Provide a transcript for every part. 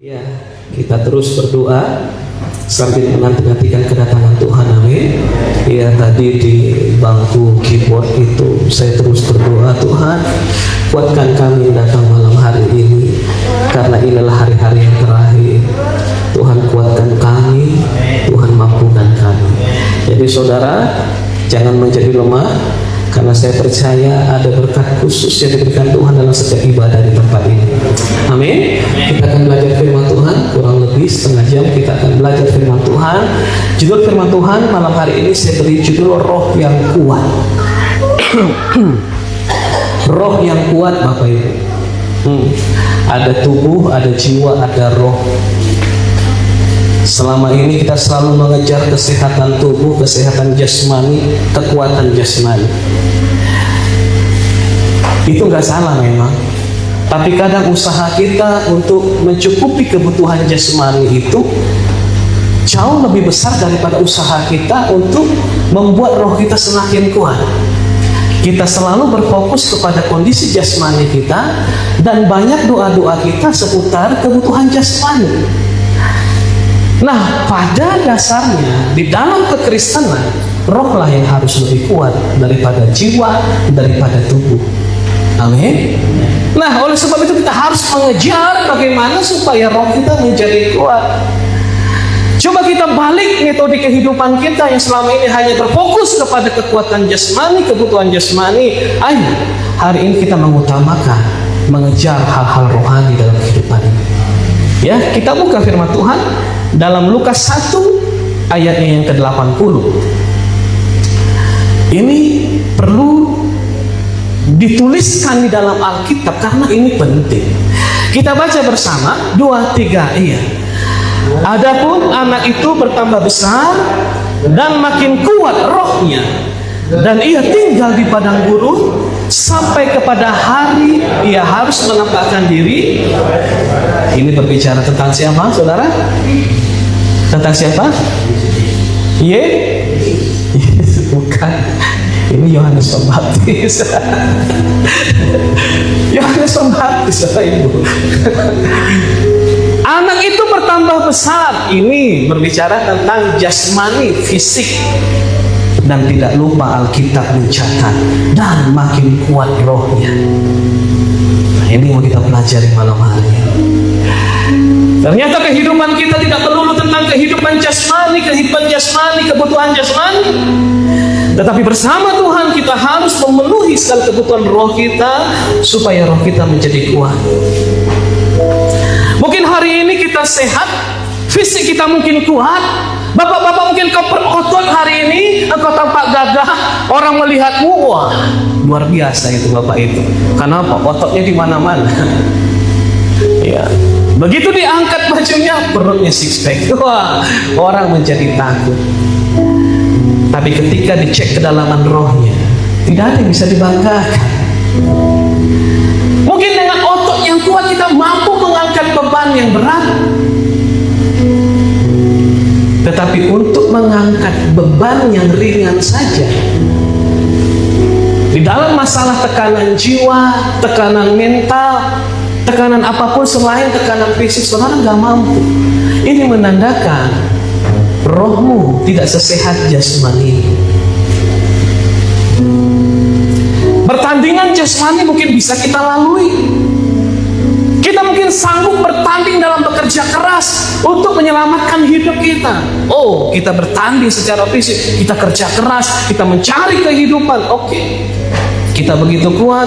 Ya, kita terus berdoa sambil menanti-nantikan kedatangan Tuhan. Amin. Ya, tadi di bangku keyboard itu saya terus berdoa, Tuhan kuatkan kami datang malam hari ini, karena inilah hari-hari yang terakhir. Tuhan kuatkan kami, Tuhan mampukan kami. Jadi saudara, jangan menjadi lemah, karena saya percaya ada berkat khusus yang diberikan Tuhan dalam setiap ibadah di tempat ini. Amin. Kita akan belajar firman Tuhan, kurang lebih setengah jam kita akan belajar firman Tuhan. Judul firman Tuhan malam hari ini saya beri judul Roh yang Kuat. Roh yang kuat, Bapak Ibu. Ada tubuh, ada jiwa, ada roh. Selama ini kita selalu mengejar kesehatan tubuh, kesehatan jasmani, kekuatan jasmani. Itu nggak salah memang. Tapi kadang usaha kita untuk mencukupi kebutuhan jasmani itu jauh lebih besar daripada usaha kita untuk membuat roh kita semakin kuat. Kita selalu berfokus kepada kondisi jasmani kita, dan banyak doa-doa kita seputar kebutuhan jasmani. Nah, pada dasarnya di dalam kekristenan, rohlah yang harus lebih kuat daripada jiwa, daripada tubuh. Amin. Nah, oleh sebab itu kita harus mengejar bagaimana supaya roh kita menjadi kuat. Coba kita balik metode kehidupan kita yang selama ini hanya berfokus kepada kekuatan jasmani, kebutuhan jasmani. Ayo, hari ini kita mengutamakan mengejar hal-hal rohani dalam kehidupan ini. Ya, kita buka firman Tuhan dalam Lukas 1 ayatnya yang ke-80. Ini perlu dituliskan di dalam Alkitab karena ini penting. Kita baca bersama 2, 3. Iya. Adapun anak itu bertambah besar dan makin kuat rohnya, dan ia tinggal di padang gurun sampai kepada hari ia harus menampakkan diri. Ini berbicara tentang siapa, saudara? Tentang siapa? Bukan. Ini Yohanes Pembaptis. Yohanes Pembaptis, Bapak Ibu. Anak itu bertambah besar. Ini berbicara tentang jasmani, fisik. Dan tidak lupa Alkitab mencatat, dan makin kuat rohnya. Nah, ini mau kita pelajari malam hari ini. Ternyata kehidupan kita tidak melulu tentang kehidupan jasmani, kebutuhan jasmani. Tetapi bersama Tuhan kita harus memenuhi segala kebutuhan roh kita supaya roh kita menjadi kuat. Mungkin hari ini kita sehat, fisik kita mungkin kuat. Bapak-bapak mungkin kau berotot hari ini, engkau tampak gagah, orang melihatmu, wah luar biasa itu bapak itu. Kenapa? Ototnya di mana-mana. Ya, begitu diangkat bajunya, perutnya six pack, wah orang menjadi takut. Tapi ketika dicek kedalaman rohnya, tidak ada yang bisa dibanggakan. Mungkin dengan otot yang kuat kita mampu mengangkat beban yang berat. Tetapi untuk mengangkat beban yang ringan saja, di dalam masalah tekanan jiwa, tekanan mental, tekanan apapun selain tekanan fisik, saudara nggak mampu. Ini menandakan rohmu tidak sesehat jasmani. Pertandingan jasmani mungkin bisa kita lalui. Kita mungkin sanggup bertanding dalam bekerja keras untuk menyelamatkan hidup kita. Oh, kita bertanding secara fisik, kita kerja keras, kita mencari kehidupan. Oke, kita begitu kuat.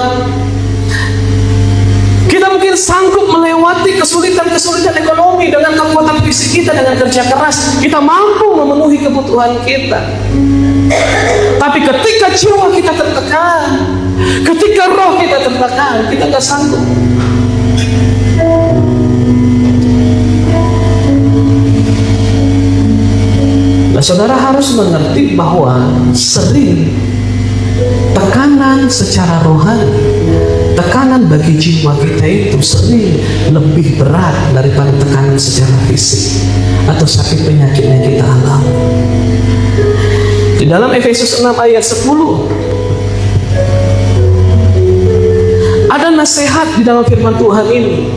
Kita mungkin sanggup melewati kesulitan-kesulitan ekonomi dengan kekuatan fisik kita, dengan kerja keras. Kita mampu memenuhi kebutuhan kita. Tapi ketika jiwa kita tertekan, ketika roh kita tertekan, kita nggak sanggup. Nah, saudara harus mengerti bahwa sering tekanan secara rohani, tekanan bagi jiwa kita itu sering lebih berat daripada tekanan secara fisik atau sakit penyakit yang kita alami. Di dalam Efesus 6 ayat 10, ada nasihat di dalam firman Tuhan ini.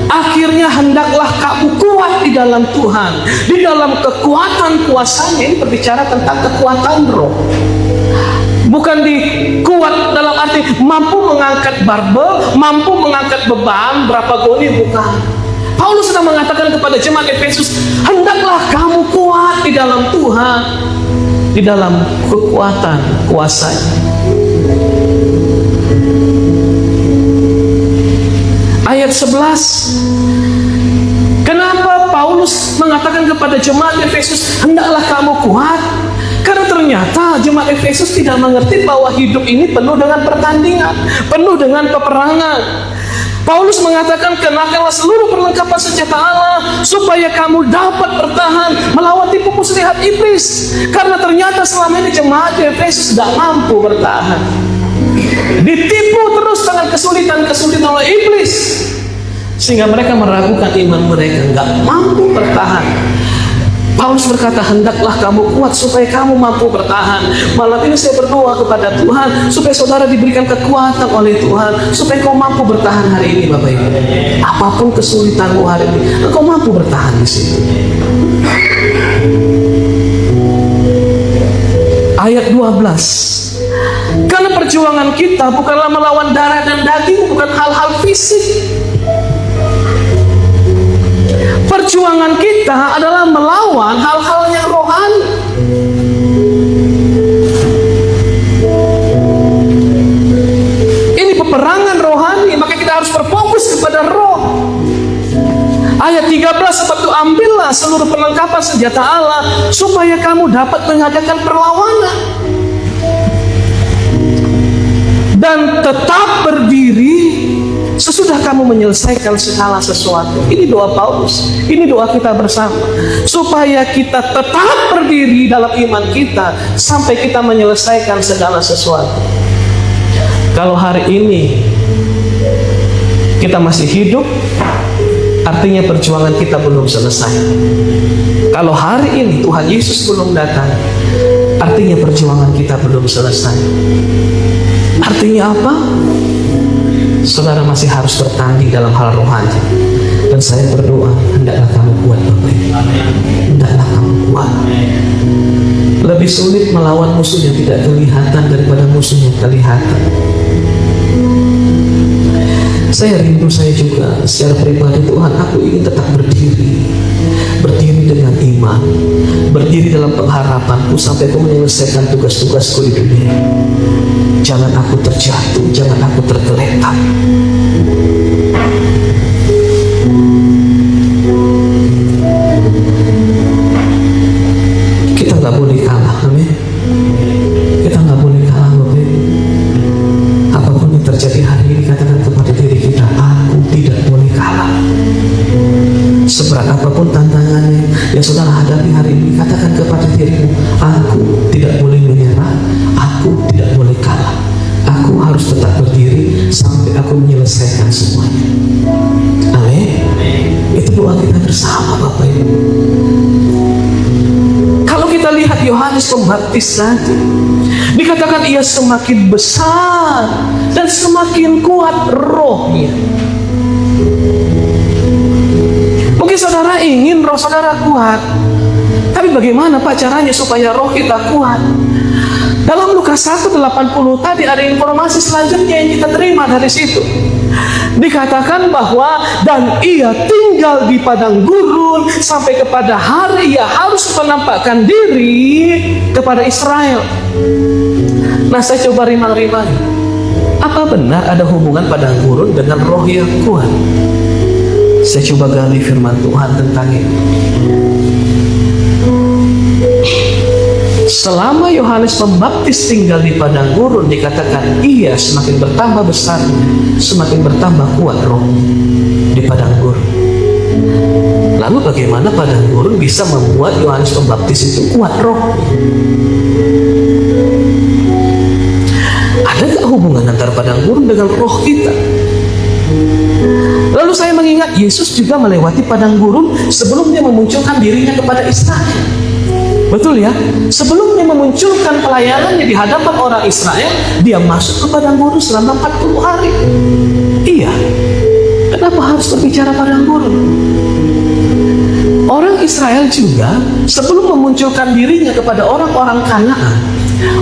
Akhirnya hendaklah kamu kuat di dalam Tuhan, di dalam kekuatan kuasanya. Ini berbicara tentang kekuatan roh. Bukan kuat dalam arti mampu mengangkat barbel, mampu mengangkat beban berapa goni, bukan. Paulus sedang mengatakan kepada jemaat Efesus, hendaklah kamu kuat di dalam Tuhan, di dalam kekuatan kuasanya. Ayat 11. Kenapa Paulus mengatakan kepada jemaat Efesus, hendaklah kamu kuat? Karena ternyata jemaat Efesus tidak mengerti bahwa hidup ini penuh dengan pertandingan, penuh dengan peperangan. Paulus mengatakan, kenakanlah seluruh perlengkapan senjata Allah supaya kamu dapat bertahan melawan tipu muslihat iblis. Karena ternyata selama ini jemaat Efesus tidak mampu bertahan, ditipu terus dengan kesulitan-kesulitan oleh iblis, sehingga mereka meragukan iman mereka, nggak mampu bertahan. Paulus berkata, hendaklah kamu kuat supaya kamu mampu bertahan. Malam ini saya berdoa kepada Tuhan supaya saudara diberikan kekuatan oleh Tuhan, supaya kau mampu bertahan hari ini, Bapak Ibu. Apapun kesulitanmu hari ini, engkau mampu bertahan di situ. Ayat 12. Karena perjuangan kita bukanlah melawan darah dan daging, bukan hal-hal fisik. Perjuangan kita adalah melawan hal-hal yang rohani. Ini peperangan rohani, maka kita harus berfokus kepada roh. Ayat 13, sebab itu ambillah seluruh perlengkapan senjata Allah supaya kamu dapat mengadakan perlawanan dan tetap berdiri sesudah kamu menyelesaikan segala sesuatu. Ini doa Paulus, ini doa kita bersama, supaya kita tetap berdiri dalam iman kita sampai kita menyelesaikan segala sesuatu. Kalau hari ini kita masih hidup, artinya perjuangan kita belum selesai. Kalau hari ini Tuhan Yesus belum datang, artinya perjuangan kita belum selesai. Artinya apa? Saudara masih harus bertanding dalam hal rohani. Dan saya berdoa, hendaklah kamu kuat, Bapak Ibu. Hendaklah kamu kuat. Lebih sulit melawan musuh yang tidak kelihatan daripada musuh yang kelihatan. Saya rindu, saya juga secara pribadi, Tuhan, aku ingin tetap berdiri dengan iman, berdiri dalam pengharapanku sampai aku menyelesaikan tugas-tugasku di dunia. Jangan aku terjatuh, jangan aku tergeletak. Kita nggak boleh kalah, amin. Kita nggak boleh kalah, Bapak. Apapun yang terjadi hari ini, katakan kepada diri kita, aku tidak boleh kalah. Seberat apapun tantangannya yang saudara hadapi hari ini, katakan kepada dirimu, aku tidak boleh menyerah, aku tidak boleh kalah. Aku harus tetap berdiri sampai aku menyelesaikan semuanya. Amin. Itu doa kita bersama, Bapak Ibu. Kalau kita lihat Yohanes Pembaptis tadi, dikatakan ia semakin besar dan semakin kuat rohnya. Mungkin saudara ingin roh saudara kuat, tapi bagaimana Pak caranya supaya roh kita kuat? Dalam Lukas 1:80 tadi ada informasi selanjutnya yang kita terima dari situ. Dikatakan bahwa dan ia tinggal di padang gurun sampai kepada hari ia harus menampakkan diri kepada Israel. Nah, saya coba rimang-rimang. Apa benar ada hubungan padang gurun dengan roh yang kuat? Saya coba gali firman Tuhan tentang ini. Selama Yohanes Pembaptis tinggal di padang gurun, dikatakan ia semakin bertambah besar, semakin bertambah kuat roh di padang gurun. Lalu bagaimana padang gurun bisa membuat Yohanes Pembaptis itu kuat roh? Ada gak hubungan antara padang gurun dengan roh kita? Lalu saya mengingat Yesus juga melewati padang gurun sebelum dia memunculkan dirinya kepada Israel. Betul ya? Sebelum dia memunculkan pelayanannya di hadapan orang Israel, dia masuk ke padang gurun selama 40 hari. Iya, kenapa harus berbicara padang gurun? Orang Israel juga sebelum memunculkan dirinya kepada orang-orang Kanaan,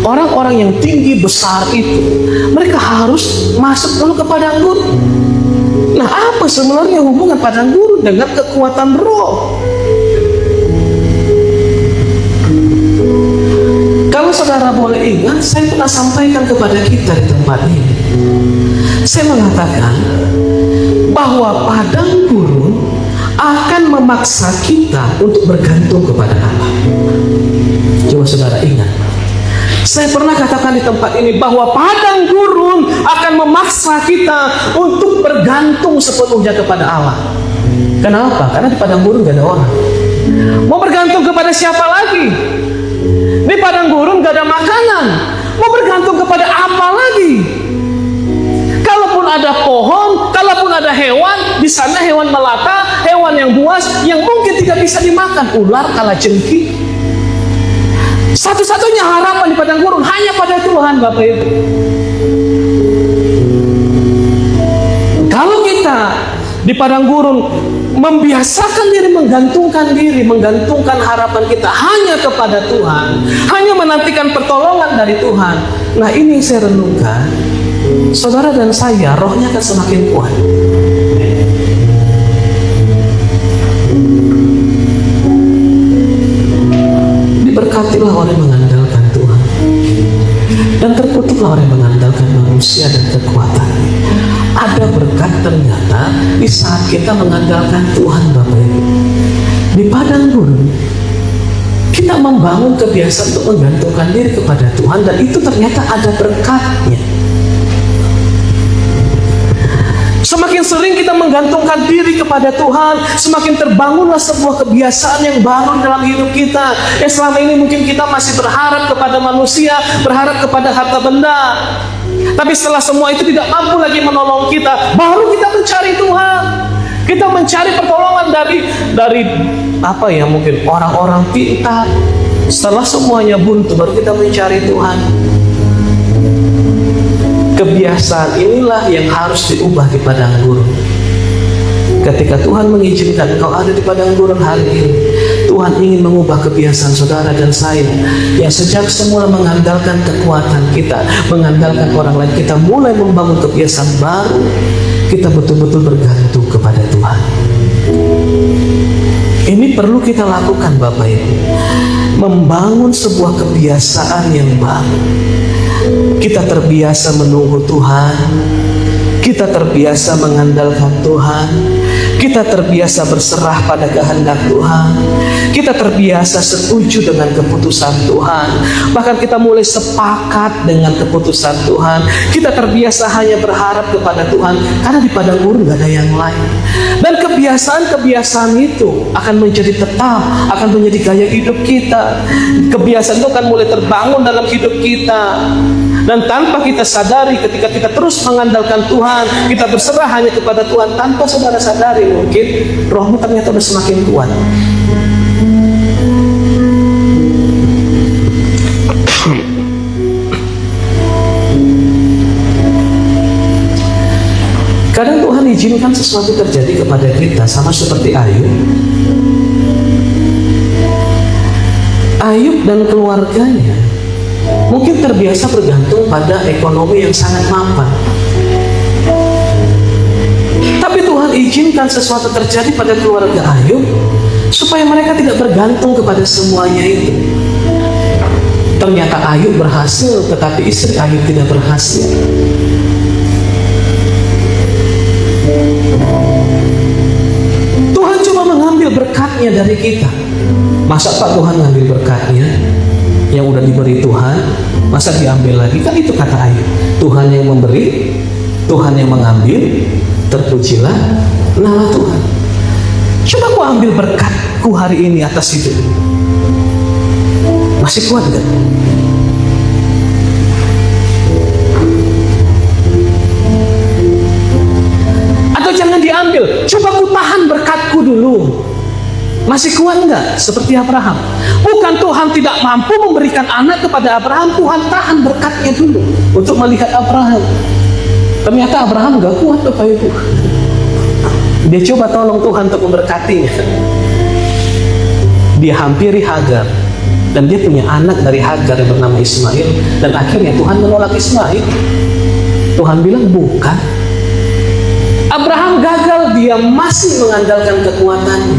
orang-orang yang tinggi besar itu, mereka harus masuk dulu ke padang gurun. Nah, apa sebenarnya hubungan padang gurun dengan kekuatan roh? Kalau saudara boleh ingat, saya pernah sampaikan kepada kita di tempat ini. Saya mengatakan bahwa padang gurun akan memaksa kita untuk bergantung kepada Allah. Coba saudara ingat, saya pernah katakan di tempat ini bahwa padang gurun akan memaksa kita untuk bergantung sepenuhnya kepada Allah. Kenapa? Karena di padang gurun gak ada orang. Mau bergantung kepada siapa lagi? Di padang gurun gak ada makanan. Mau bergantung kepada apa lagi? Kalaupun ada pohon, kalaupun ada hewan, di sana hewan melata, hewan yang buas, yang mungkin tidak bisa dimakan, ular, kalajengking. Satu-satunya harapan di padang gurun hanya pada Tuhan, Bapak Ibu. Kalau kita di padang gurun membiasakan diri, menggantungkan harapan kita hanya kepada Tuhan, hanya menantikan pertolongan dari Tuhan. Nah, ini saya renungkan, saudara dan saya, rohnya akan semakin kuat. Diberkatilah orang yang mengandalkan Tuhan, dan terkutuklah orang yang mengandalkan manusia dan kekuatan. Ada berkat ternyata di saat kita mengandalkan Tuhan, Bapak Ibu. Di padang gurun kita membangun kebiasaan untuk menggantungkan diri kepada Tuhan, dan itu ternyata ada berkatnya. Semakin sering kita menggantungkan diri kepada Tuhan, semakin terbangunlah sebuah kebiasaan yang baru dalam hidup kita. Yang selama ini mungkin kita masih berharap kepada manusia, berharap kepada harta benda. Tapi setelah semua itu tidak mampu lagi menolong kita, baru kita mencari Tuhan. Kita mencari pertolongan dari apa ya, mungkin orang-orang pintar. Setelah semuanya buntu, baru kita mencari Tuhan. Kebiasaan inilah yang harus diubah di padang gurun. Ketika Tuhan mengizinkan engkau ada di padang gurun hari ini, Tuhan ingin mengubah kebiasaan saudara dan saya yang sejak semula mengandalkan kekuatan kita, mengandalkan orang lain, kita mulai membangun kebiasaan baru. Kita betul-betul bergantung kepada Tuhan. Ini perlu kita lakukan, Bapak Ibu. Membangun sebuah kebiasaan yang baru. Kita terbiasa menunggu Tuhan, kita terbiasa mengandalkan Tuhan, kita terbiasa berserah pada kehendak Tuhan, kita terbiasa setuju dengan keputusan Tuhan, bahkan kita mulai sepakat dengan keputusan Tuhan. Kita terbiasa hanya berharap kepada Tuhan karena di padang gurun gak ada yang lain. Dan kebiasaan-kebiasaan itu akan menjadi tetap, akan menjadi gaya hidup kita. Kebiasaan itu akan mulai terbangun dalam hidup kita. Dan tanpa kita sadari, ketika kita terus mengandalkan Tuhan, kita berserah hanya kepada Tuhan, tanpa saudara sadari mungkin rohmu ternyata sudah semakin kuat. Kadang Tuhan izinkan sesuatu terjadi kepada kita, sama seperti Ayub. Ayub dan keluarganya mungkin terbiasa bergantung pada ekonomi yang sangat mapan. Tapi Tuhan izinkan sesuatu terjadi pada keluarga Ayub supaya mereka tidak bergantung kepada semuanya itu. Ternyata Ayub berhasil, tetapi istri Ayub tidak berhasil. Tuhan cuma mengambil berkatnya dari kita. Masa Pak Tuhan ngambil berkatnya yang udah diberi Tuhan, masa diambil lagi? Kan itu kata Ayub, Tuhan yang memberi, Tuhan yang mengambil, terpujilah nama Tuhan. Coba aku ambil berkatku hari ini atas hidup, masih kuat gak? Atau jangan diambil, coba aku tahan berkatku dulu, masih kuat enggak? Seperti Abraham. Bukan Tuhan tidak mampu memberikan anak kepada Abraham, Tuhan tahan berkatnya dulu untuk melihat Abraham. Ternyata Abraham gak kuat Bapak Ibu. Dia coba tolong Tuhan untuk memberkatinya. Dia hampiri Hagar, dan dia punya anak dari Hagar yang bernama Ismail. Dan akhirnya Tuhan menolak Ismail. Tuhan bilang bukan. Abraham gagal, dia masih mengandalkan kekuatannya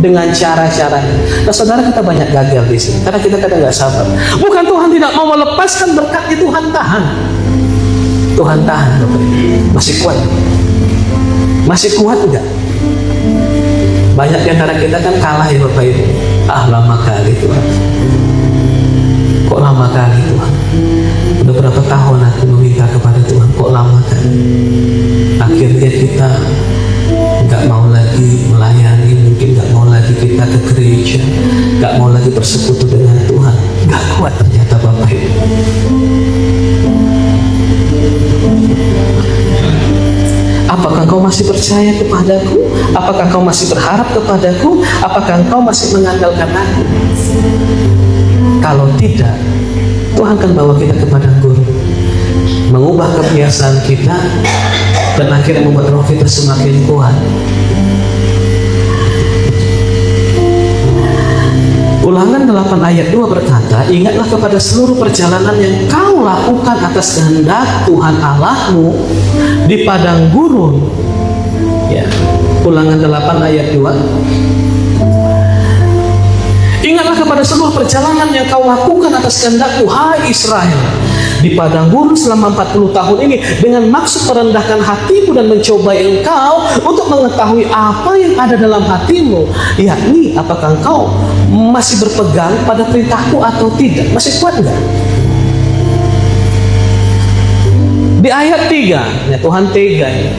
dengan cara-caranya. Nah saudara, kita banyak gagal di sini karena kita kadang nggak sabar. Bukan Tuhan tidak mau melepaskan berkatnya, Tuhan tahan. Tuhan tahan, Bapak. Masih kuat? Masih kuat enggak? Banyak di antara kita kan kalah ya Bapak Ibu. Ah, lama kali Tuhan. Kok lama kali Tuhan? Udah berapa tahun aku meminta kepada Tuhan, kok lama kali? Akhirnya kita nggak mau lagi melayani, mungkin nggak mau lagi kita ke gereja, nggak mau lagi bersekutu dengan Tuhan. Nggak kuat ternyata Bapak Ibu. Apakah engkau masih percaya kepadaku? Apakah engkau masih berharap kepadaku? Apakah engkau masih mengandalkan aku? Kalau tidak, Tuhan akan bawa kita ke padang gurun, mengubah kebiasaan kita, dan akhirnya membuat roh kita semakin kuat. Ulangan 8 ayat 2 berkata, ingatlah kepada seluruh perjalanan yang kau lakukan atas kehendak Tuhan Allahmu di padang gurun. Ya. Ulangan 8 ayat 2. Ingatlah kepada seluruh perjalanan yang kau lakukan atas kehendak-Ku, hai Israel, di padang gurun selama 40 tahun ini, dengan maksud merendahkan hatimu dan mencobai engkau untuk mengetahui apa yang ada dalam hatimu, yakni apakah engkau masih berpegang pada perintahku atau tidak. Masih kuat enggak? Di ayat 3 ya, Tuhan tega ya.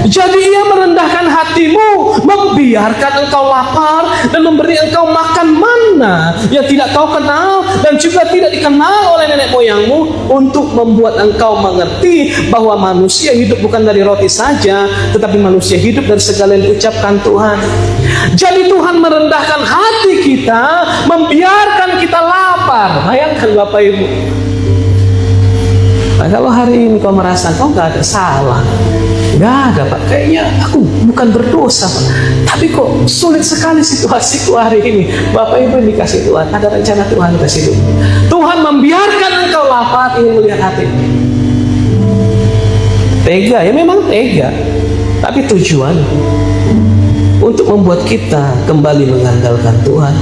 Jadi ia merendahkan hatimu, membiarkan engkau lapar, dan memberi engkau makan mana yang tidak kau kenal dan juga tidak dikenal oleh nenek moyangmu, untuk membuat engkau mengerti bahwa manusia hidup bukan dari roti saja, tetapi manusia hidup dari segala yang diucapkan Tuhan. Jadi Tuhan merendahkan hati kita, membiarkan kita lapar. Bayangkan Bapak Ibu. Nah, kalau hari ini kau merasa kau gak ada salah, gak ada Pak, kayaknya aku bukan berdosa Pak, tapi kok sulit sekali situasiku hari ini. Bapak Ibu dikasih Tuhan, ada rencana Tuhan kasih hidup. Tuhan membiarkan engkau lapar, ingin melihat hati. Tega ya, memang tega, tapi tujuan untuk membuat kita kembali mengandalkan Tuhan.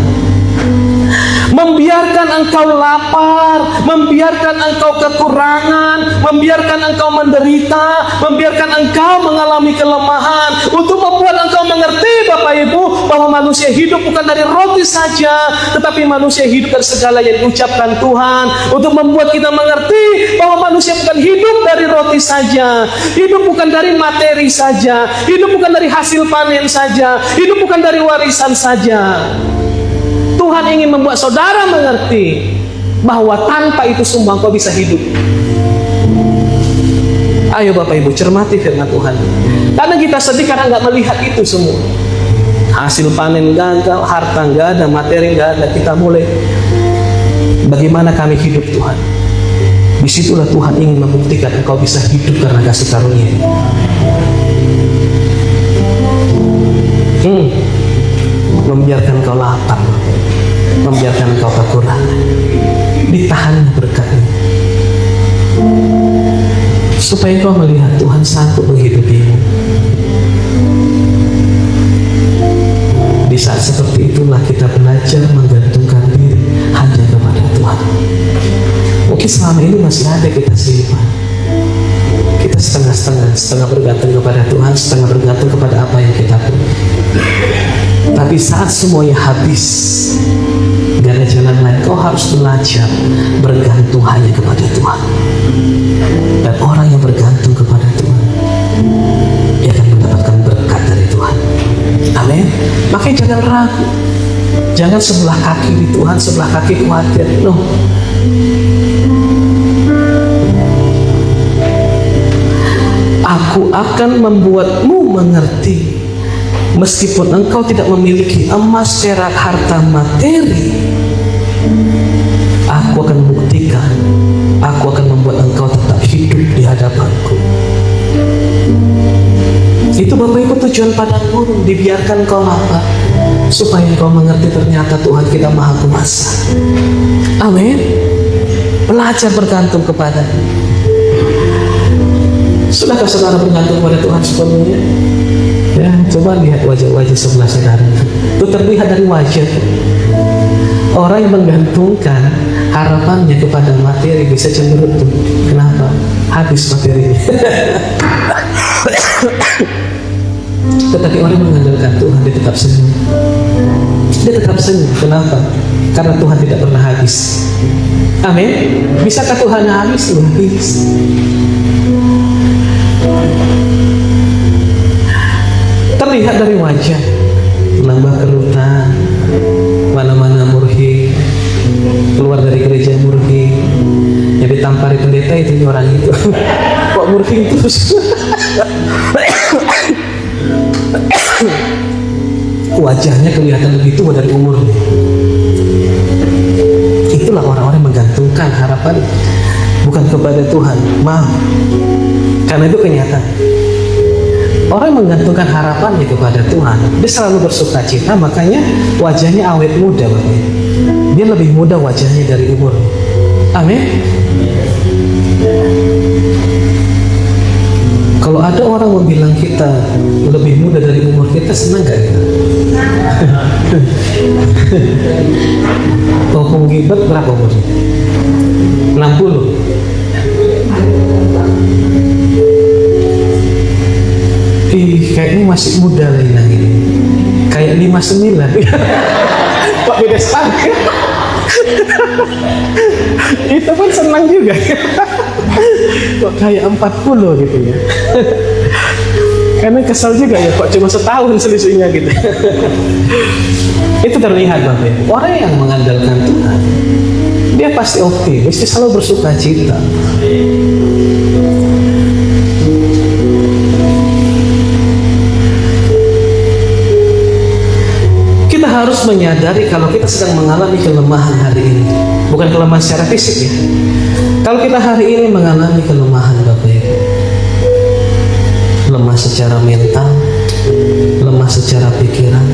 Membiarkan engkau lapar, membiarkan engkau kekurangan, membiarkan engkau menderita, membiarkan engkau mengalami kelemahan, untuk membuat engkau mengerti Bapak Ibu bahwa manusia hidup bukan dari roti saja, tetapi manusia hidup dari segala yang diucapkan Tuhan. Untuk membuat kita mengerti bahwa manusia bukan hidup dari roti saja, hidup bukan dari materi saja, hidup bukan dari hasil panen saja, hidup bukan dari warisan saja. Tuhan ingin membuat saudara mengerti bahwa tanpa itu semua engkau bisa hidup. Ayo Bapak Ibu, cermati firman Tuhan. Karena kita sedih karena nggak melihat itu semua. Hasil panen gagal, harta nggak ada, materi nggak ada. Kita mulai, bagaimana kami hidup Tuhan? Disitulah Tuhan ingin membuktikan engkau bisa hidup karena kasih karunia. Membiarkan kau lapar, membiarkan kau kekurangan, ditahan berkatnya, supaya kau melihat Tuhan sanggup menghidupimu. Di saat seperti itulah kita belajar menggantungkan diri hanya kepada Tuhan. Mungkin selama ini masih ada kita simpan, kita setengah-setengah, setengah bergantung kepada Tuhan, setengah bergantung kepada apa yang kita punya. Tapi saat semuanya habis, gak ada jalan lain, kau harus belajar bergantung hanya kepada Tuhan. Dan orang yang bergantung kepada Tuhan, dia akan mendapatkan berkat dari Tuhan. Amin. Makanya jangan ragu, jangan sebelah kaki di Tuhan, sebelah kaki khawatir. No. Aku akan membuatmu mengerti. Meskipun engkau tidak memiliki emas, perak, harta materi, aku akan buktikan, aku akan membuat engkau tetap hidup Bapak Ibu, tujuan padang gurun dibiarkan kau lapar supaya kau mengerti ternyata Tuhan kita Maha Kuasa. Amin. Belajar bergantung kepada. Sudahkah saudara bergantung pada Tuhan sepenuhnya? Ya, coba lihat wajah-wajah sebelah saudara. Itu terlihat dari wajah. Orang yang menggantungkan harapannya kepada materi bisa cemberut tuh. Kenapa? Habis materinya. Tetapi orang yang mengandalkan Tuhan, dia tetap senyum. Dia tetap senyum. Kenapa? Karena Tuhan tidak pernah habis. Amin. Bisakah Tuhan habis? Habis. Terlihat dari wajah. Lambah kerutan, mana-mana murhi, keluar dari gereja murhi, yang ditampari pendeta itu orang itu. Kok murhi terus? Wajahnya kelihatan lebih tua dari umurnya. Itulah orang-orang yang menggantungkan harapan bukan kepada Tuhan. Maaf, karena itu kenyataan. Orang yang menggantungkan harapannya kepada Tuhan, dia selalu bersuka cita, makanya wajahnya awet muda. Dia lebih muda wajahnya dari umur. Amin. Kalau ada orang mau bilang kita lebih muda dari umur kita, senang gak kita? Topung Gilbert berapa umurnya? 60. Kayaknya masih muda lah ini. Kayak 59. Pak beda setengah. Itu pun senang juga. Kok kayak 40 gitu ya. Karena kesal juga ya, kok cuma setahun selisihnya gitu. Itu terlihat Bapak ya. Orang yang mengandalkan Tuhan, dia pasti optimis, dia selalu bersuka cita. Kita harus menyadari kalau kita sedang mengalami kelemahan hari ini. Bukan kelemahan secara fisik ya. Kalau kita hari ini mengalami kelemahan Bapak Ibu, lemah secara mental, lemah secara pikiran,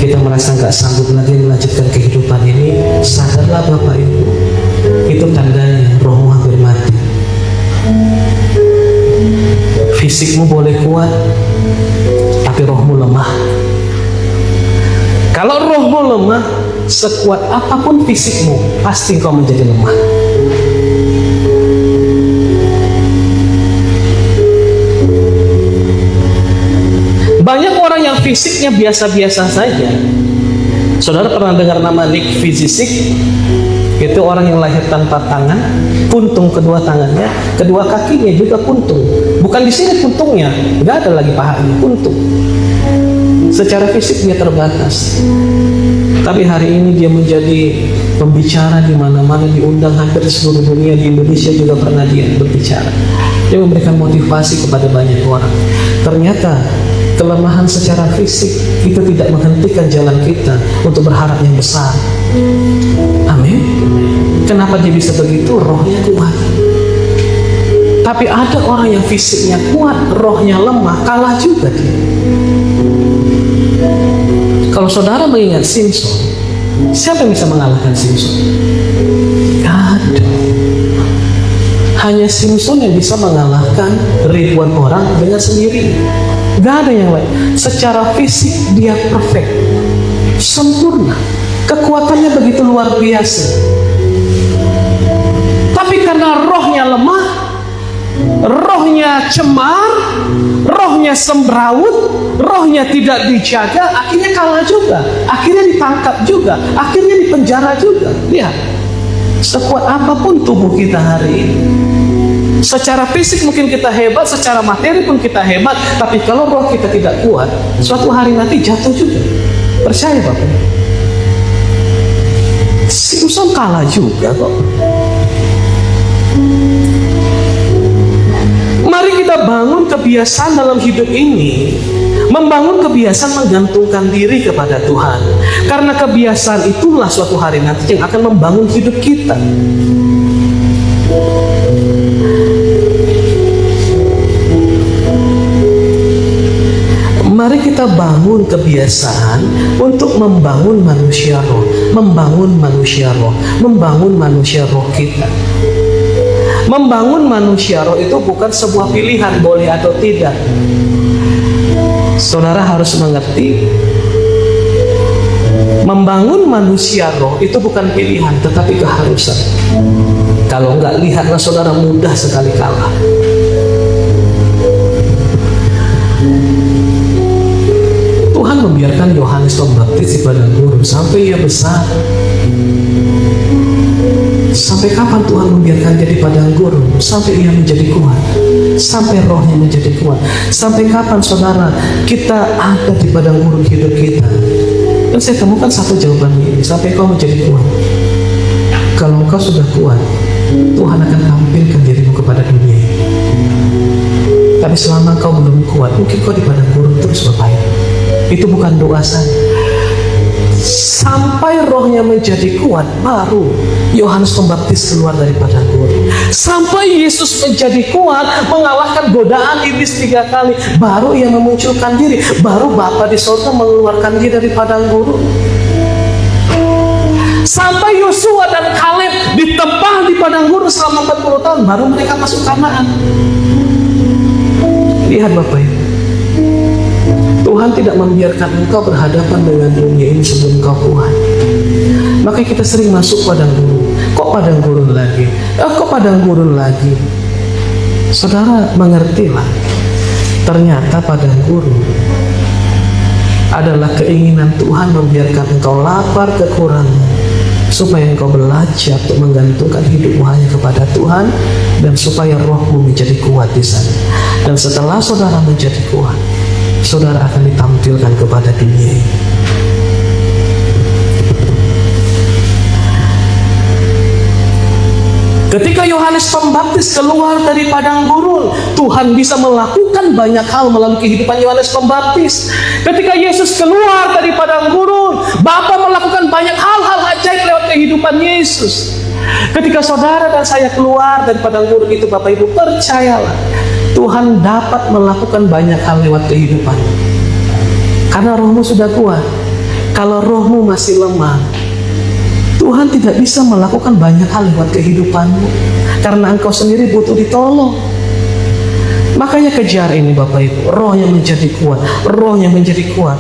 kita merasa nggak sanggup lagi melanjutkan kehidupan ini, sadarlah Bapak Ibu, itu tandanya rohmu hampir mati. Fisikmu boleh kuat, tapi rohmu lemah. Kalau rohmu lemah, sekuat apapun fisikmu, pasti kau menjadi lemah. Banyak orang yang fisiknya biasa-biasa saja. Saudara pernah dengar nama Nick Vujicic? Itu orang yang lahir tanpa tangan, puntung kedua tangannya, kedua kakinya juga puntung. Bukan di sini puntungnya, nggak ada lagi pahanya, puntung. Secara fisik dia terbatas. Tapi hari ini dia menjadi pembicara di mana-mana, diundang hampir di seluruh dunia. Di Indonesia juga pernah dia berbicara. Dia memberikan motivasi kepada banyak orang. Ternyata kelemahan secara fisik itu tidak menghentikan jalan kita untuk berharap yang besar. Amin. Kenapa dia bisa begitu? Rohnya kuat. Tapi ada orang yang fisiknya kuat, rohnya lemah, kalah juga dia. Kalau saudara mengingat Simpson, siapa yang bisa mengalahkan Simpson? Gak ada. Hanya Simpson yang bisa mengalahkan ribuan orang dengan sendiri. Gak ada yang lain. Secara fisik dia perfect, sempurna, kekuatannya begitu luar biasa. Tapi karena rohnya lemah, rohnya cemar, rohnya sembraut, rohnya tidak dijaga, akhirnya kalah juga, akhirnya ditangkap juga, akhirnya dipenjara juga. Lihat, sekuat apapun tubuh kita hari ini, secara fisik mungkin kita hebat, secara materi pun kita hebat, tapi kalau roh kita tidak kuat, suatu hari nanti jatuh juga. Percaya Bapak? Simpson kalah juga kok. Mari kita bangun kebiasaan dalam hidup ini, membangun kebiasaan menggantungkan diri kepada Tuhan. Karena kebiasaan itulah suatu hari nanti yang akan membangun hidup kita. kita bangun kebiasaan untuk membangun manusia roh, membangun manusia roh, membangun manusia roh kita. Membangun manusia roh itu bukan sebuah pilihan boleh atau tidak. Saudara harus mengerti, membangun manusia roh itu bukan pilihan tetapi keharusan. Kalau enggak, lihatlah saudara, mudah sekali kalah. Tuhan membiarkan Yohanes Pembaptis di padang gurun sampai ia besar. Sampai kapan Tuhan membiarkan dia di padang gurun? Sampai ia menjadi kuat, sampai rohnya menjadi kuat. Sampai kapan saudara kita ada di padang gurun hidup kita? Dan saya temukan satu jawaban ini, sampai kau menjadi kuat. Kalau engkau sudah kuat, Tuhan akan tampilkan dirimu kepada dunia ini. Tapi selama engkau belum kuat, mungkin kau di padang gurun terus Bapak. Itu bukan doa saya. Sampai rohnya menjadi kuat, baru Yohanes Pembaptis keluar dari padang gurun. Sampai Yesus menjadi kuat, mengalahkan godaan iblis 3 kali, baru ia memunculkan diri. Baru Bapa di surga mengeluarkan dia dari padang gurun. Sampai Yosua dan Kaleb ditempah di padang gurun selama 40 tahun, baru mereka masuk Kanaan. Lihat Bapak Ibu, Tuhan tidak membiarkan engkau berhadapan dengan dunia ini sebelum engkau kuat. Makanya kita sering masuk padang gurun. Kok padang gurun lagi? Kok padang gurun lagi? Saudara mengertilah, ternyata padang gurun adalah keinginan Tuhan membiarkan engkau lapar kekurangan, supaya engkau belajar untuk menggantungkan hidupmu hanya kepada Tuhan, dan supaya rohmu menjadi kuat di sana. Dan setelah saudara menjadi kuat, saudara akan ditampilkan kepada dunia ini. Ketika Yohanes Pembaptis keluar dari padang gurun, Tuhan bisa melakukan banyak hal melalui kehidupan Yohanes Pembaptis. Ketika Yesus keluar dari padang gurun, Bapa melakukan banyak hal-hal ajaib lewat kehidupan Yesus. Ketika saudara dan saya keluar dari padang gurun itu, Bapak Ibu, percayalah, Tuhan dapat melakukan banyak hal lewat kehidupan. Karena rohmu sudah kuat. Kalau rohmu masih lemah, Tuhan tidak bisa melakukan banyak hal lewat kehidupanmu, karena engkau sendiri butuh ditolong. Makanya kejar ini Bapak Ibu, rohnya menjadi kuat, rohnya menjadi kuat.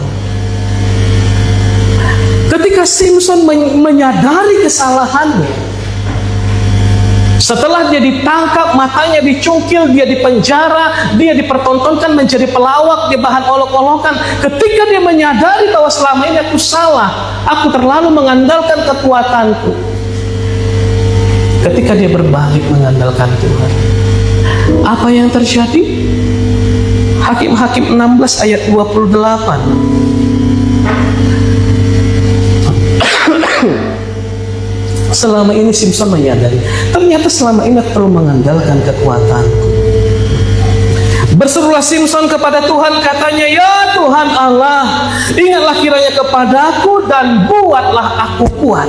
Ketika Simson menyadari kesalahannya, setelah dia ditangkap, matanya dicungkil, dia dipenjara, dia dipertontonkan menjadi pelawak, dia bahan olok-olokan. Ketika dia menyadari bahwa selama ini aku salah, aku terlalu mengandalkan kekuatanku. Ketika dia berbalik mengandalkan Tuhan, apa yang terjadi? Hakim-Hakim 16 ayat 28. Selama ini Simson menyadari, ternyata selama ini aku perlu mengandalkan kekuatanku. Berserulah Simson kepada Tuhan, katanya, ya Tuhan Allah, ingatlah kiranya kepadaku dan buatlah aku kuat.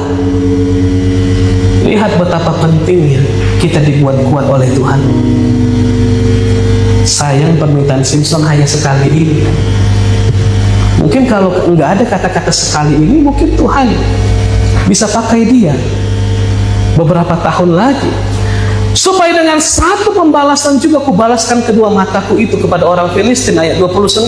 Lihat betapa pentingnya kita dibuat kuat oleh Tuhan. Sayang permintaan Simson hanya sekali ini. Mungkin kalau nggak ada kata-kata sekali ini, mungkin Tuhan bisa pakai dia beberapa tahun lagi, supaya dengan satu pembalasan juga kubalaskan kedua mataku itu kepada orang Filistin, ayat 29.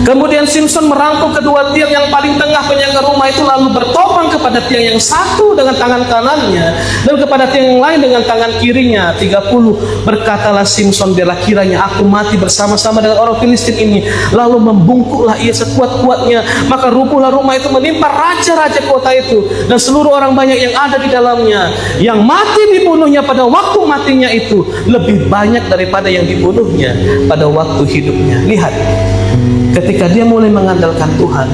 Kemudian Simson merangkul kedua tiang yang paling tengah penyangga rumah itu, lalu bertopang kepada tiang yang satu dengan tangan kanannya dan kepada tiang yang lain dengan tangan kirinya. 30. Berkatalah Simson, biarlah kiranya aku mati bersama-sama dengan orang Filistin ini. Lalu membungkuklah ia sekuat-kuatnya, maka rubuhlah rumah itu menimpa raja-raja kota itu dan seluruh orang banyak yang ada di dalamnya. Yang mati dibunuhnya pada waktu matinya itu lebih banyak daripada yang dibunuhnya pada waktu hidupnya. Lihat, ketika dia mulai mengandalkan Tuhan,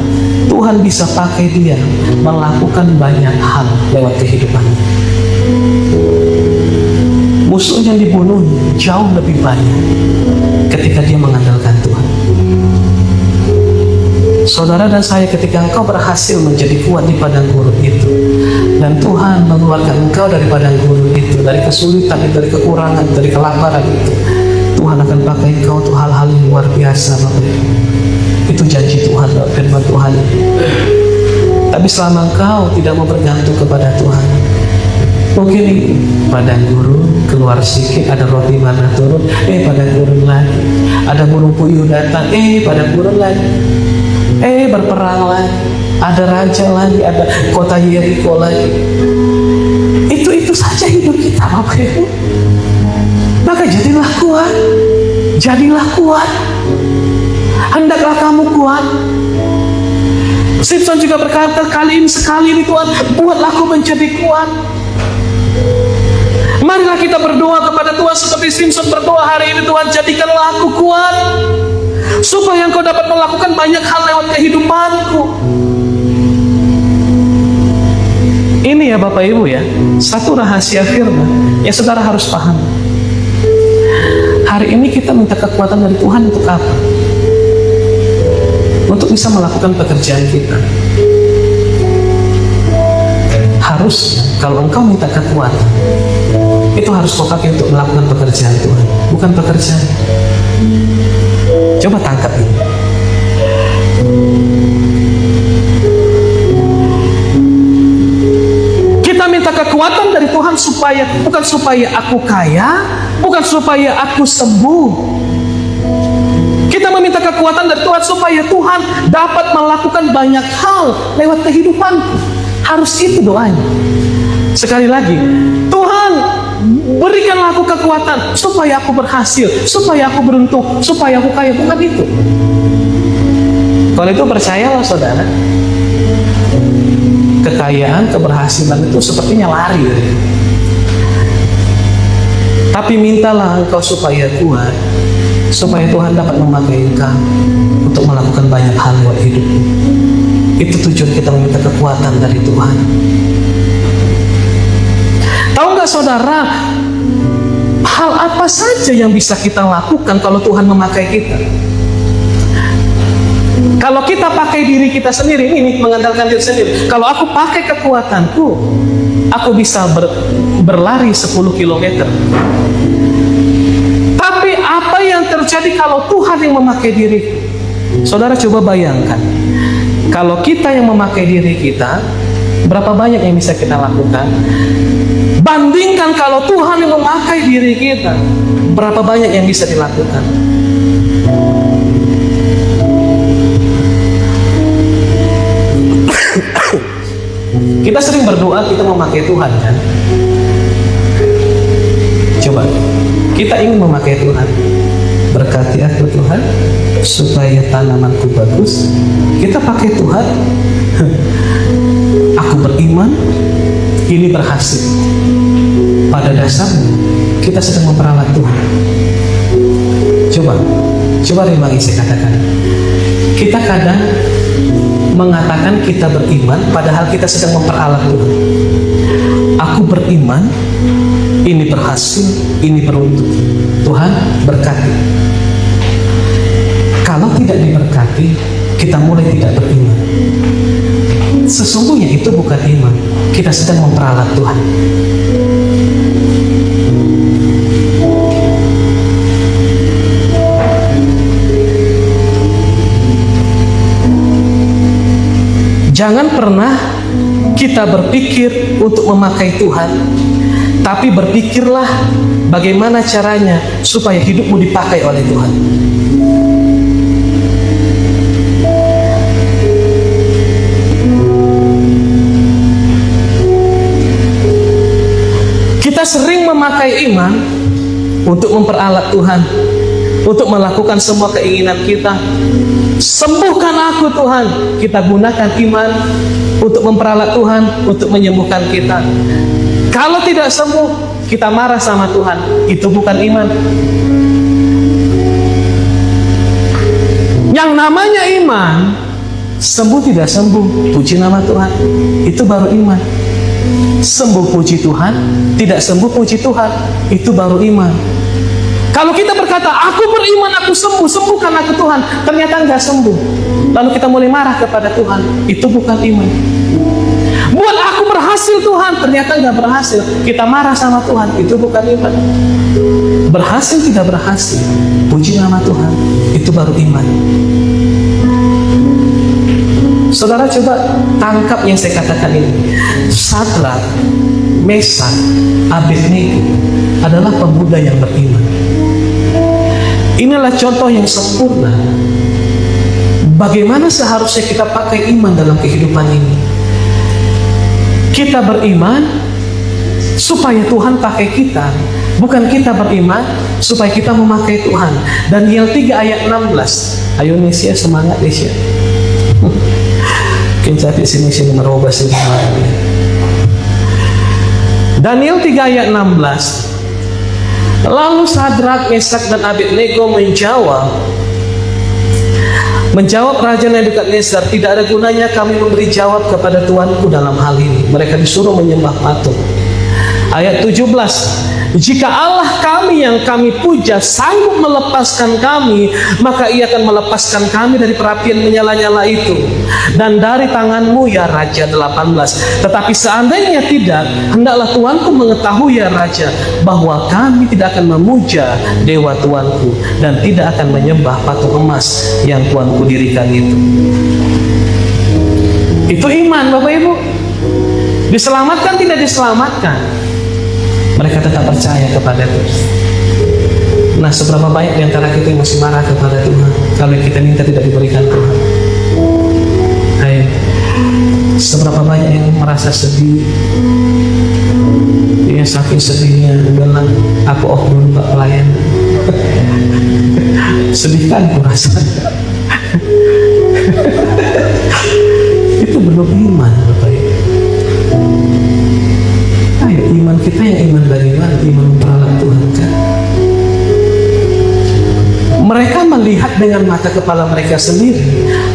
Tuhan bisa pakai dia melakukan banyak hal lewat kehidupannya. Musuh yang dibunuh jauh lebih banyak ketika dia mengandalkan Tuhan. Saudara dan saya, ketika engkau berhasil menjadi kuat di padang gurun itu, dan Tuhan mengeluarkan engkau dari padang gurun itu, dari kesulitan, dari kekurangan, dari kelaparan itu, Tuhan akan pakai engkau untuk hal-hal yang luar biasa, Bapak Ibu. Itu janji Tuhan, firman Tuhan. Tapi selama engkau tidak mau bergantung kepada Tuhan, mungkin padang gurun, keluar sedikit ada roti mana turun, padang gurun lagi, ada burung puyuh datang, padang gurun lagi, berperang lagi, ada raja lagi, ada kota Yeriko lagi. Itu saja hidup kita, Bapak Ibu. Maka jadilah kuat, jadilah kuat, hendaklah kamu kuat. Simpson juga berkata, kali ini sekali ini Tuhan, buatlah aku menjadi kuat. Marilah kita berdoa kepada Tuhan seperti Simpson berdoa hari ini. Tuhan, jadikanlah aku kuat, supaya Engkau dapat melakukan banyak hal lewat kehidupanku. Ini ya Bapak Ibu ya, satu rahasia firman yang saudara harus paham. Hari ini kita minta kekuatan dari Tuhan untuk apa? Untuk bisa melakukan pekerjaan kita. Harus, kalau engkau minta kekuatan, itu harus kau pakai untuk melakukan pekerjaan Tuhan, bukan pekerjaan. Coba tangkap ini. Kita minta kekuatan dari Tuhan supaya, bukan supaya aku kaya, bukan supaya aku sembuh. Kita meminta kekuatan dari Tuhan supaya Tuhan dapat melakukan banyak hal lewat kehidupanku. Harus itu doanya. Sekali lagi, Tuhan berikanlah aku kekuatan supaya aku berhasil, supaya aku beruntung, supaya aku kaya. Bukan itu. Kalau itu percayalah saudara, kekayaan, keberhasilan itu sepertinya lari. Tapi mintalah engkau supaya kuat, supaya Tuhan dapat memakai engkau untuk melakukan banyak hal lewat hidupmu. Itu tujuan kita meminta kekuatan dari Tuhan. Tahu nggak saudara, hal apa saja yang bisa kita lakukan kalau Tuhan memakai kita? Kalau kita pakai diri kita sendiri, ini mengandalkan diri sendiri. Kalau aku pakai kekuatanku, aku bisa berlari 10 km. Tapi apa yang terjadi kalau Tuhan yang memakai diri? Saudara coba bayangkan, kalau kita yang memakai diri kita, berapa banyak yang bisa kita lakukan? Bandingkan kalau Tuhan yang memakai diri kita, berapa banyak yang bisa dilakukan? Kita sering berdoa kita memakai Tuhan kan? Coba, kita ingin memakai Tuhan. Berkati aku Tuhan, supaya tanamanku bagus. Kita pakai Tuhan. Aku beriman, ini berhasil. Pada dasarnya, kita sedang memperalat Tuhan. Coba memang saya katakan. Kita kadang mengatakan kita beriman, padahal kita sedang memperalat Tuhan. Aku beriman, ini berhasil, ini beruntung. Tuhan berkati. Kalau tidak diberkati, kita mulai tidak beriman. Sesungguhnya itu bukan iman, kita sedang memperalat Tuhan. Jangan pernah kita berpikir untuk memakai Tuhan, tapi berpikirlah bagaimana caranya supaya hidupmu dipakai oleh Tuhan. Kita sering memakai iman untuk memperalat Tuhan, untuk melakukan semua keinginan kita. Sembuhkan aku Tuhan, kita gunakan iman untuk memperalat Tuhan, untuk menyembuhkan kita. Kalau tidak sembuh, kita marah sama Tuhan. Itu bukan iman. Yang namanya iman, sembuh tidak sembuh, puji nama Tuhan, itu baru iman. Sembuh puji Tuhan, tidak sembuh puji Tuhan, itu baru iman. Kalau kita berkata, aku beriman, aku sembuh, sembuhkan aku Tuhan, ternyata enggak sembuh, lalu kita mulai marah kepada Tuhan, itu bukan iman. Buat aku berhasil Tuhan, ternyata enggak berhasil, kita marah sama Tuhan, itu bukan iman. Berhasil tidak berhasil, puji nama Tuhan, itu baru iman. Saudara coba tangkap yang saya katakan ini. Sadrak, Mesak, Abednego adalah pemuda yang beriman. Inilah contoh yang sempurna bagaimana seharusnya kita pakai iman dalam kehidupan ini. Kita beriman supaya Tuhan pakai kita, bukan kita beriman supaya kita memakai Tuhan. Daniel 3 ayat 16. Ayo Nesia, semangat Nesia. Mungkin sini merubah semuanya. Daniel 3 ayat 16. Lalu Sadrak, Mesak dan Abednego menjawab Raja Nebukadnezar, tidak ada gunanya kami memberi jawab kepada Tuanku dalam hal ini. Mereka disuruh menyembah patung. Ayat 17, jika Allah kami yang kami puja sanggup melepaskan kami, maka ia akan melepaskan kami dari perapian menyala-nyala itu dan dari tanganmu ya Raja. 18, tetapi seandainya tidak, hendaklah Tuanku mengetahui ya Raja, bahwa kami tidak akan memuja dewa Tuanku dan tidak akan menyembah patung emas yang Tuanku dirikan itu. Itu iman Bapak Ibu. Diselamatkan tidak diselamatkan, mereka tetap percaya kepada Tuhan. Nah, seberapa banyak di antara kita yang masih marah kepada Tuhan kalau kita minta tidak diberikan Tuhan? Hai, seberapa banyak yang merasa sedih? Dia saking sedihnya bilang, aku off dulu Pak pelayan. Sedih kan aku rasa. Itu belum iman Bapak Ibu. Ayo, iman kita yang iman bagaimana? Iman memperalat Tuhan kan? Mereka melihat dengan mata kepala mereka sendiri.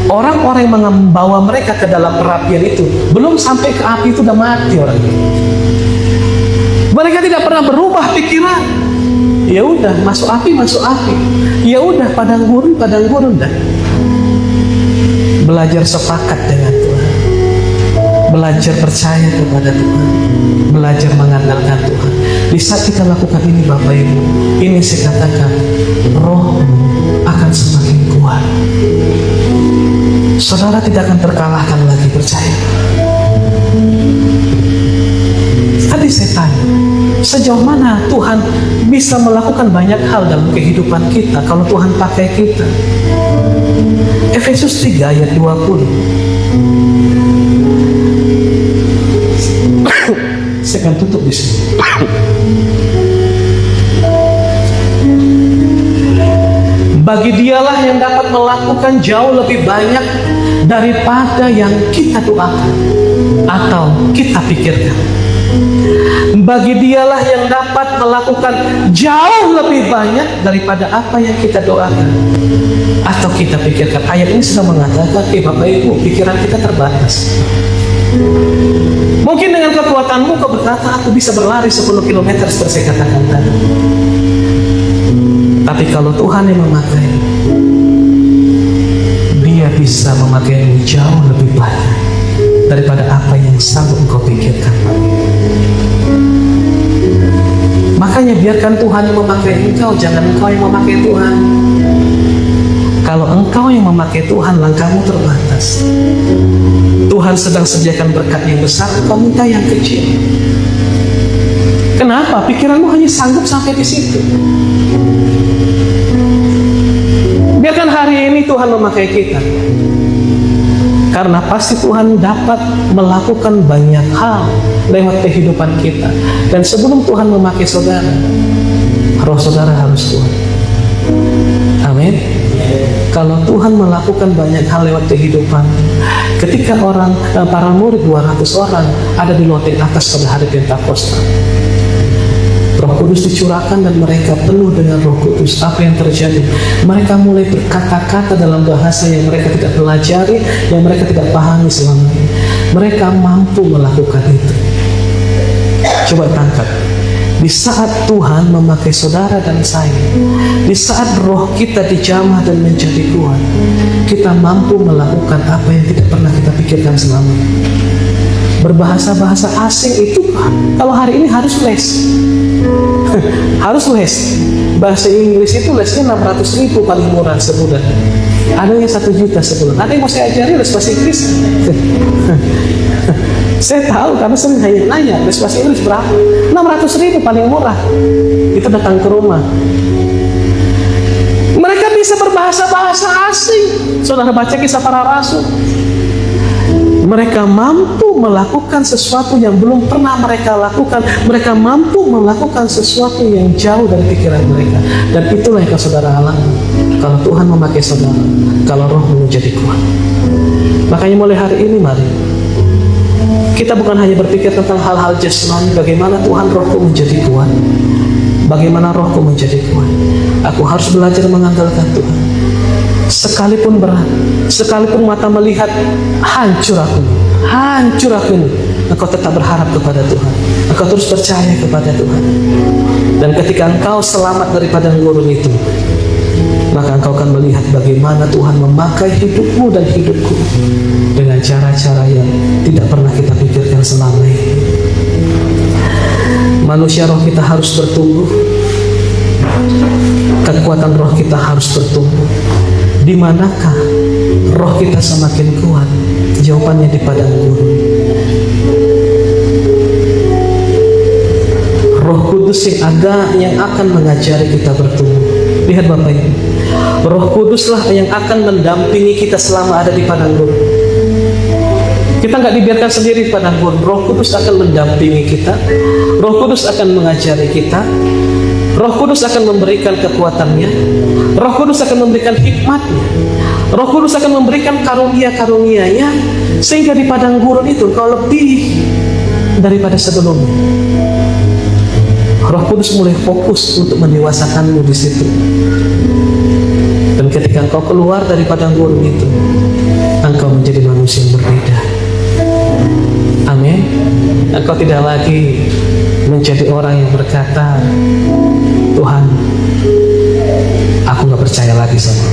Orang-orang yang membawa mereka ke dalam perapian itu belum sampai ke api itu udah mati orang itu. Mereka tidak pernah berubah pikiran. Ya udah, masuk api. Ya udah, padang gurun dah. Belajar sepakat dengan Tuhan. Belajar percaya kepada Tuhan, belajar mengandalkan Tuhan. Di saat kita lakukan ini Bapak Ibu, ini saya katakan, rohmu akan semakin kuat. Saudara tidak akan terkalahkan lagi, percaya. Tadi saya tanya, sejauh mana Tuhan bisa melakukan banyak hal dalam kehidupan kita kalau Tuhan pakai kita. Efesus 3 ayat 20. Saya akan tutup di sini. Bagi dialah yang dapat melakukan jauh lebih banyak daripada yang kita doakan atau kita pikirkan. Bagi dialah yang dapat melakukan jauh lebih banyak daripada apa yang kita doakan atau kita pikirkan. Ayat ini sudah mengatakan, Bapak Ibu, pikiran kita terbatas. Mungkin dengan kekuatanmu kau berkata, aku bisa berlari 10 km seperti saya katakan tadi. Tapi kalau Tuhan yang memakai, Dia bisa memakaimu jauh lebih banyak daripada apa yang sanggup engkau pikirkan. Makanya biarkan Tuhan yang memakai engkau, jangan engkau yang memakai Tuhan. Kalau engkau yang memakai Tuhan, langkahmu terbatas. Tuhan sedang sediakan berkat yang besar, engkau minta yang kecil. Kenapa? Pikiranmu hanya sanggup sampai di situ. Biarkan hari ini Tuhan memakai kita, karena pasti Tuhan dapat melakukan banyak hal lewat kehidupan kita. Dan sebelum Tuhan memakai saudara, roh saudara harus kuat. Amin. Kalau Tuhan melakukan banyak hal lewat kehidupan, ketika para murid 200 orang ada di loteng atas pada hari Pentakosta, Roh Kudus dicurahkan dan mereka penuh dengan Roh Kudus. Apa yang terjadi? Mereka mulai berkata-kata dalam bahasa yang mereka tidak pelajari, yang mereka tidak pahami selama ini. Mereka mampu melakukan itu. Coba tangkap. Di saat Tuhan memakai saudara dan saya, di saat roh kita dijamah dan menjadi kuat, kita mampu melakukan apa yang tidak pernah kita pikirkan selama ini. Berbahasa-bahasa asing itu kalau hari ini harus les. Harus les. Bahasa Inggris itu lesnya 600.000 paling murah sebulan. Ada yang 1 juta sebulan. Ada yang mau saya ajari les bahasa Inggris. Saya tahu karena sering nanya les bahasa Inggris berapa. 600.000 paling murah. Itu datang ke rumah. Mereka bisa berbahasa-bahasa asing. Saudara baca Kisah Para Rasul. Mereka mampu melakukan sesuatu yang belum pernah mereka lakukan. Mereka mampu melakukan sesuatu yang jauh dari pikiran mereka. Dan itulah yang saudara alami kalau Tuhan memakai saudara, kalau rohmu menjadi kuat. Makanya mulai hari ini mari kita bukan hanya berpikir tentang hal-hal jasmani, bagaimana Tuhan rohku menjadi kuat, bagaimana rohku menjadi kuat. Aku harus belajar mengandalkan Tuhan. Sekalipun berat, sekalipun mata melihat hancur aku, engkau tetap berharap kepada Tuhan. Engkau terus percaya kepada Tuhan. Dan ketika engkau selamat dari padang gurun itu, maka engkau akan melihat bagaimana Tuhan memakai hidupmu dan hidupku dengan cara-cara yang tidak pernah kita pikirkan selama ini. Manusia roh kita harus bertumbuh. Kekuatan roh kita harus bertumbuh. Di manakah roh kita semakin kuat? Jawabannya di padang gurun. Roh Kudus yang akan mengajari kita bertumbuh. Lihat Bapak Ibu, Roh Kuduslah yang akan mendampingi kita selama ada di padang gurun. Kita nggak dibiarkan sendiri di padang gurun. Roh Kudus akan mendampingi kita. Roh Kudus akan mengajari kita. Roh Kudus akan memberikan kekuatannya. Roh Kudus akan memberikan hikmatnya. Roh Kudus akan memberikan karunia-karunia-Nya, sehingga di padang gurun itu kau lebih daripada sebelumnya. Roh Kudus mulai fokus untuk mendewasakanmu di situ. Dan ketika engkau keluar dari padang gurun itu, engkau menjadi manusia yang berbeda. Amin. Engkau tidak lagi menjadi orang yang berkata, Tuhan, aku gak percaya lagi sama.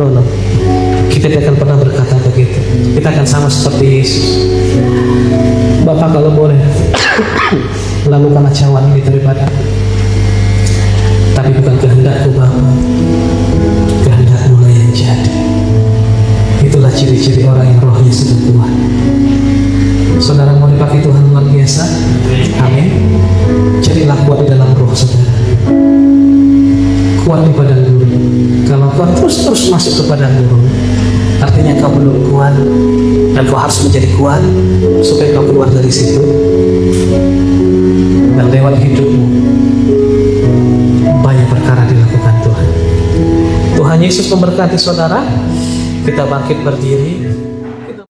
No. Kita tidak akan pernah berkata begitu. Kita akan sama seperti Yesus. Bapak kalau boleh lakukan cawan ini daripada, tapi bukan kehendakku Bapa, kehendakmu lah yang jadi. Itulah ciri-ciri orang yang rohnya sudah kuat. Saudara mau dipakai Tuhan luar biasa. Amin. Jadilah kuat di dalam roh saudara. Kuat di padang gurun. Kalau kau terus masuk ke padang gurun, artinya kau belum kuat, dan kau harus menjadi kuat supaya kau keluar dari situ. Dan lewat hidupmu banyak perkara dilakukan Tuhan. Tuhan Yesus memberkati saudara. Kita bangkit berdiri.